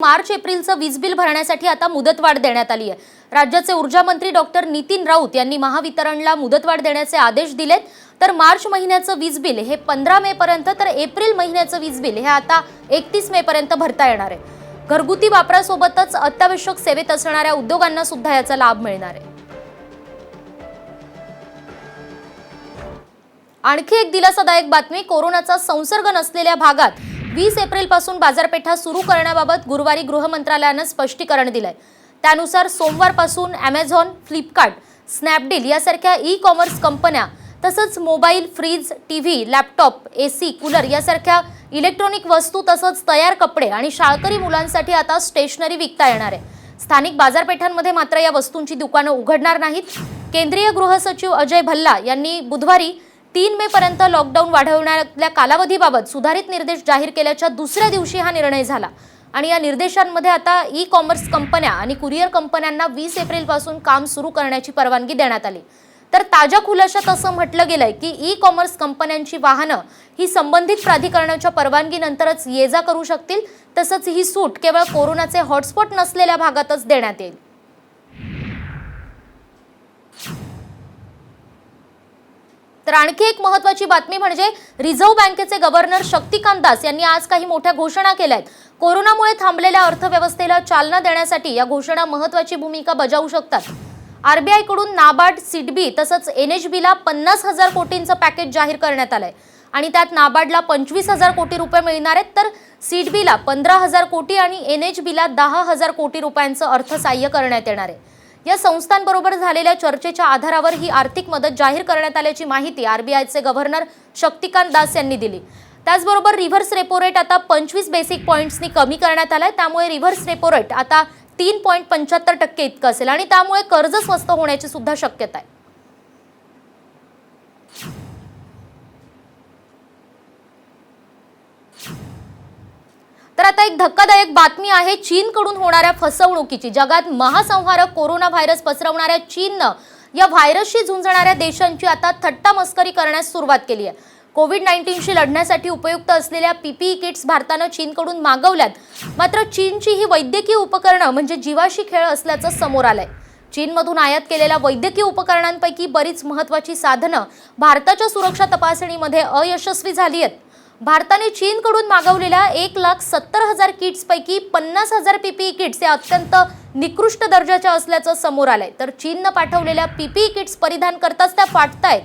मार्च एप्रिलचं वीज बिल भरण्यासाठी आता मुदतवाढ देण्यात आली आहे। राज्याचे ऊर्जा मंत्री डॉक्टर नितीन राऊत यांनी महावितरणला मुदतवाढ देण्याचे आदेश दिलेत। तर मार्च महिन्याचं वीज बिल हे 15 मे पर्यंत तर एप्रिल महिन्याचं वीज बिल हे आता 31 मे पर्यंत भरता येणार आहे। घरगुती वापरासोबतच अत्यावश्यक सेवेत असणाऱ्या उद्योगांना सुद्धा याचा लाभ मिळणार आहे। आणखी एक दिलासादायक बातमी, कोरोनाचा संसर्ग नसलेल्या भागात 20 एप्रिल पासून बाजारपेठा सुरू करण्याबाबत गुरुवारी गृह मंत्रालयाने स्पष्टीकरण दिलंय। त्यानुसार सोमवारपासून Amazon, फ्लिपकार्ट, स्नॅपडील यासारख्या ई-कॉमर्स कंपन्या तसंच mobile, fridge, TV, laptop, AC, cooler यासारख्या इलेक्ट्रॉनिक वस्तू तसंच तयार कपडे आणि शाळकरी मुलांसाठी आता स्टेशनरी विकता येणार आहे। स्थानिक बाजारपेठांमध्ये मात्र या वस्तूंची दुकानं उघडणार नाहीत। केंद्रीय गृह सचिव अजय भल्ला यांनी बुधवारी 3 मे पर्यंत लॉकडाऊन वाढवण्यातल्या कालावधीबाबत सुधारित निर्देश जाहीर केल्याच्या दुसऱ्या दिवशी हा निर्णय झाला आणि या निर्देशांमध्ये आता ई-कॉमर्स कंपन्या आणि कुरिअर कंपन्यांना 20 एप्रिल पासून काम सुरू करण्याची परवानगी देण्यात आली। तर ताज्या खुलाशात असं म्हटलं गेलंय की ई-कॉमर्स कंपन्यांची वाहनं ही संबंधित प्राधिकरणाच्या परवानगीनंतरच ये-जा करू शकतील। तसंच ही सूट केवळ कोरोनाचे हॉटस्पॉट नसलेल्या भागातच देण्यात येईल। तर आणखी एक महत्त्वाची बातमी म्हणजे रिझर्व्ह बँकेचे गव्हर्नर शक्तिकांत दास यांनी आज काही मोठ्या घोषणा केल्या आहेत। कोरोनामुळे थांबलेल्या अर्थव्यवस्थेला चालना देण्यासाठी या घोषणा महत्त्वाची भूमिका बजावू शकतात। आरबीआय कडून नाबार्ड, सिडबी तसंच एनएचबीला 50,000 कोटींचं पॅकेज जाहीर करण्यात आलंय आणि त्यात नाबार्डला 25,000 कोटी रुपये मिळणार आहेत, तर सिडबीला 15,000 कोटी आणि एनएचबीला 10,000 कोटी रुपयांचं अर्थसहाय्य करण्यात येणार आहे। या संस्थांबरोबर झालेल्या चर्चेच्या आधारावर ही आर्थिक मदत जाहीर करण्यात आल्याची माहिती आरबीआयचे गव्हर्नर शक्तिकांत दास यांनी दिली। त्याचबरोबर रिव्हर्स रेपो रेट आता 25 बेसिक पॉइंट्सनी कमी करण्यात आलाय, त्यामुळे रिव्हर्स रेपो रेट आता 3.75% इतकं असेल आणि त्यामुळे कर्ज स्वस्त होण्याची सुद्धा शक्यता आहे। तर आता एक धक्कादायक बातमी आहे चीनकडून होणाऱ्या फसवणुकीची। जगात महासंहारक कोरोना व्हायरस पसरवणाऱ्या चीननं या व्हायरसशी झुंजणाऱ्या देशांची आता थट्टा मस्करी करण्यास सुरुवात केली आहे। कोविड-19शी लढण्यासाठी उपयुक्त असलेल्या पीपीई किट्स भारतानं चीनकडून मागवल्यात, मात्र चीनची ही वैद्यकीय उपकरणं म्हणजे जीवाशी खेळ असल्याचं समोर आलंय। चीनमधून आयात केलेल्या वैद्यकीय उपकरणांपैकी बरीच महत्त्वाची साधनं भारताच्या सुरक्षा तपासणीमध्ये अयशस्वी झाली आहेत। भारताने चीनकडून मागवलेल्या 1,70,000 किट्सपैकी 50,000 पीपीई किट्स या अत्यंत निकृष्ट दर्जाच्या असल्याचं समोर आलंय। तर चीननं पाठवलेल्या पीपीई किट्स परिधान करताच त्या फाटतायत।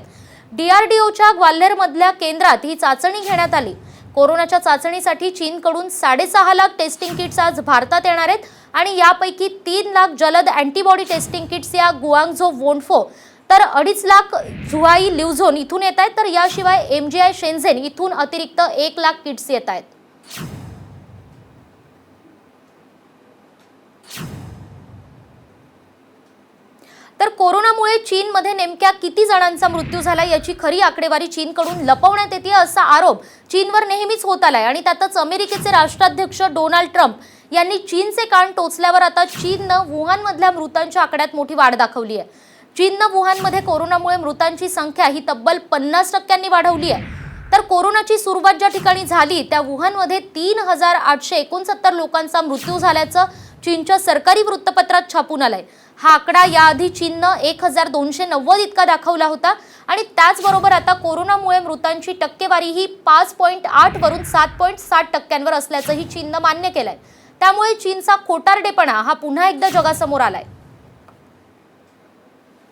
डीआरडीओच्या ग्वाल्हेरमधल्या केंद्रात ही चाचणी घेण्यात आली। कोरोनाच्या चाचणीसाठी चीनकडून 6.5 लाख टेस्टिंग किट्स आज भारतात येणार आहेत आणि यापैकी 3 लाख जलद अँटीबॉडी टेस्टिंग किट्स या गुआंगझो वोन्फो तर 2.5 लाख झुआई लिव्हझोन इथून येत आहेत, तर याशिवाय एमजीआय शेन्झेन इथून अतिरिक्त 1 लाख किट्स येत आहेत। तर कोरोनामुळे चीनमध्ये नेमक्या किती जणांचा मृत्यू झाला याची खरी आकडेवारी चीनकडून लपवण्यात येते असा आरोप चीनवर नेहमीच होत आलाय आणि त्यातच अमेरिकेचे राष्ट्राध्यक्ष डोनाल्ड ट्रम्प यांनी चीनचे कान टोचल्यावर आता चीननं वुहानमधल्या मृतांच्या आकड्यात मोठी वाढ दाखवली आहे। चीननं वुहानमध्ये कोरोनामुळे मृतांची संख्या ही तब्बल 50% वाढवली आहे। तर कोरोनाची सुरुवात ज्या ठिकाणी झाली त्या वुहानमध्ये 3,869 लोकांचा मृत्यू झाल्याचं चीनच्या सरकारी वृत्तपत्रात छापून आलंय। हा आकडा याआधी चीननं 1,290 इतका दाखवला होता आणि त्याचबरोबर आता कोरोनामुळे मृतांची टक्केवारी ही 5.8 वरून 7.7% असल्याचंही चीननं मान्य केलंय। त्यामुळे चीनचा खोटारडेपणा हा पुन्हा एकदा जगासमोर आलाय।